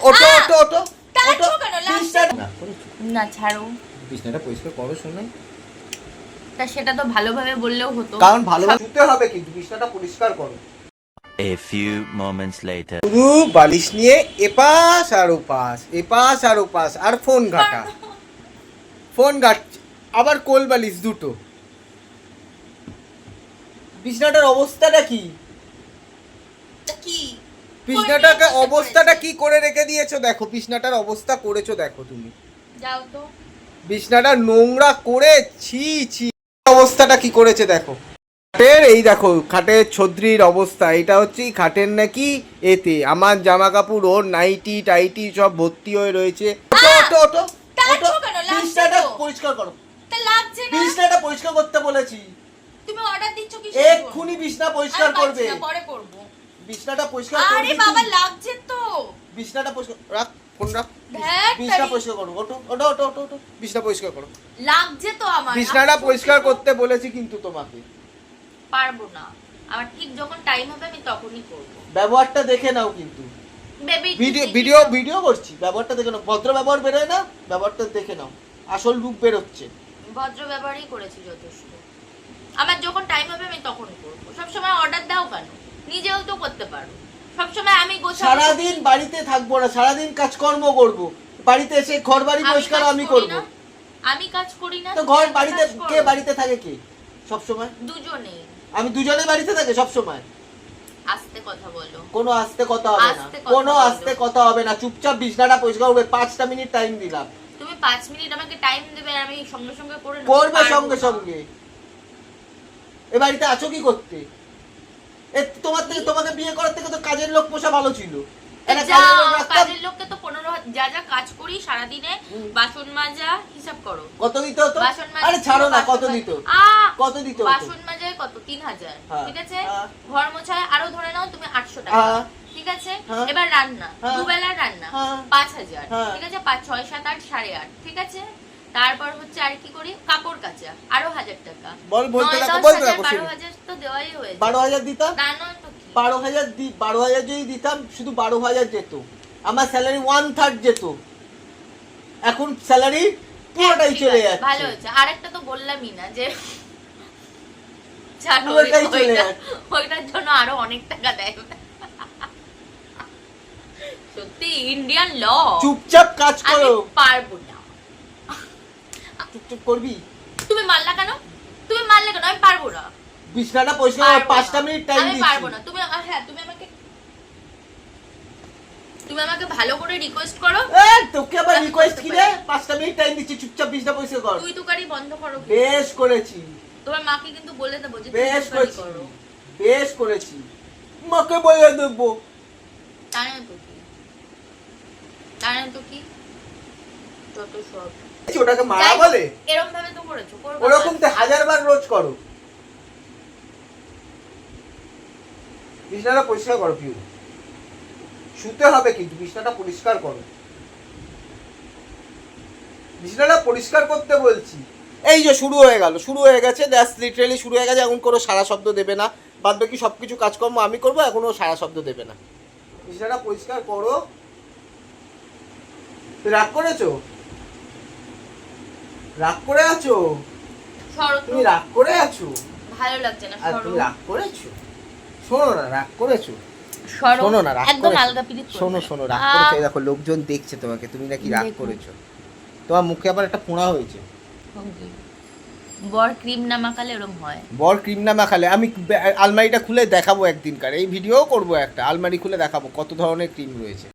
ওটো ওটো ওটো টাচো কেন লাগছে না ছাড়ো বিছনাটা পরিষ্কার করো শোনাই তা সেটা তো ভালোভাবে বললেও হতো কারণ ভালোভাবে শুতে হবে কিন্তু বিছনাটা পরিষ্কার করো A few moments later. শুধু বালিশ নিয়ে এপাশ আর ওপাশ আর ফোন ঘাটা আবার কোল বালিশ দুটো বিছনাটার অবস্থাটা কি কি বিছনাটাকে অবস্থাটা কি করে রেখে দিয়েছো দেখো বিছনাটার অবস্থা করেছো দেখো তুমি যাও তো বিছনাটা নোংরা করে ছি ছি অবস্থাটা কি করেছে দেখো খাটের এই দেখো খাটের ছদ্রির অবস্থা এটা হচ্ছে খাটের নাকি এতে আমার জামা কাপড় ওর নাইটি টাইটি সব ভর্তি হয়ে রয়েছে বিছনাটা পরিষ্কার করো তা লাগছে না বিছনাটা পরিষ্কার করতে বলেছি তুমি অর্ডার দিচ্ছ কি এক্ষুনি বিছনা পরিষ্কার করবে পরে করব বিছনাটা পরিষ্কার করবে আরে বাবা লাগছে তো বিছনাটা পরিষ্কার রাখ ফোন রাখ দেখ বিছনা পরিষ্কার করো ওটো বিছনা পরিষ্কার করো লাগছে তো আমার বিছনাটা পরিষ্কার করতে বলেছি কিন্তু তোমাকে পারবো না আমার ঠিক যখন টাইম হবে আমি তখনই করব ব্যবহারটা দেখে নাও কিন্তু বেবি ভিডিও করছি ব্যবহারটা দেখে নাও ভদ্র ব্যবহার বেরোয় না ব্যবহারটা দেখে নাও আসল রূপ বেরোচ্ছে ভদ্র ব্যবহারই করেছি যথেষ্ট আমার যখন টাইম হবে আমি তখন করব সব সময় অর্ডার দাও কেন নিজেও তো করতে পারো সব সময় আমি গোছাবো সারাদিন বাড়িতে থাকবো না সারাদিন কাজকর্ম করব বাড়িতে এসে ঘর বাড়ি পরিষ্কার আমি করব আমি কাজ করি না তো ঘর বাড়িতে কে বাড়িতে থাকে কে সব সময় দুজনেই আমি দুজনে বাড়িতে থাকে সব সময় আস্তে কথা বলো কোনো আস্তে কথা হবে না কোনো আস্তে কথা হবে না চুপচাপ বিছনাটা পরিষ্কার করবে 5টা মিনিট টাইম দিলাম তুমি 5 মিনিট আমাকে টাইম দেবে আর আমি সঙ্গে সঙ্গে করে নেব করবে সঙ্গে সঙ্গে এ বাড়িতে আছো কি করতে তোমাকে বিয়ে করার থেকে তো কাজের লোক পোষা ভালো ছিল কাজের লোককে তো 15 যা যা কাজ করি সারা দিনে বাসন মাজা হিসাব করো কত দিত তো আরে ছাড়ো না কত দিত বাসন মাজায় কত 3000 ঠিক আছে ঘর মোছায় আরো ধরে নাও তুমি 800 টাকা ঠিক আছে এবার রান্না দুবেলা রান্না 5000 ঠিক আছে 5 6 7 8 8.5 ঠিক আছে তারপর হচ্ছে আর কি করি কাপড় কাচা আরো 1000 টাকা বলতে থাকো 12000 তো দেওয়াই হয়ে 12000 দিতাম না নয় তো 12000 যদি দিতাম শুধু 12000 যেত আমার স্যালারি 1/3 যেত এখন স্যালারি পুরোটাই চলে যাচ্ছে ভালো হচ্ছে আরেকটা তো বললামই না যে ওইটার জন্য আরো অনেক টাকা দেয় সত্যি ইন্ডিয়ান ল চুপচাপ কাজ করো পারবো না চুপচাপ করবি তুমি মারলা কেন আমি পারবো না বিছনাটা পরিষ্কার 5টা মিনিট টাইম দিচ্ছি আমি পারবো না তুমি আমাকে ভালো করে রিকোয়েস্ট করো তোকে আবার রিকোয়েস্ট কি রে 5টা মিনিট টাইম দিচ্ছি চুপচাপ বিছনা পরিষ্কার কর তুই তুকারি বন্ধ করো বেশ করেছি তোমার মাকে কিন্তু বলে দেবো যে বেশ করেছি মাকে বলে দেবো তাই তো কি যত সব ওটাকে মারা বলে এরকম ভাবে তো করেছো ওরকম তো 1000বার রোজ করো বিছনাটা পরিষ্কার করো পিউ শুতে হবে কিন্তু বিছনাটা পরিষ্কার করো বিছনাটা পরিষ্কার করতে বলছি এই যে শুরু হয়ে গেছে দ্যাটস লিটারালি শুরু হয়ে গেছে এখন কোনো সারা শব্দ দেবে না বাদ বাকি সবকিছু কাজকর্ম আমি করবো এখনো সারা শব্দ দেবে না বিছনাটা পরিষ্কার করো রাগ করেছো রাগ করে আছো তুমি রাগ করে আছো ভালো লাগছে না তুমি রাগ করেছো শোনো না রাগ করেছো শোনো না রাগ একদম আলগা পিরিত শোনো রাগ করেছো দেখো লোকজন দেখছে তোমাকে তুমি নাকি রাগ করেছো তোমার মুখে আবার একটা ফোঁড়া হয়েছে বর ক্রিম না মাখালে এরকম হয় বর ক্রিম না মাখালে আমি আলমারিটা খুলে দেখাবো একদিনকার এই ভিডিও করবো একটা আলমারি খুলে দেখাবো কত ধরনের ক্রিম রয়েছে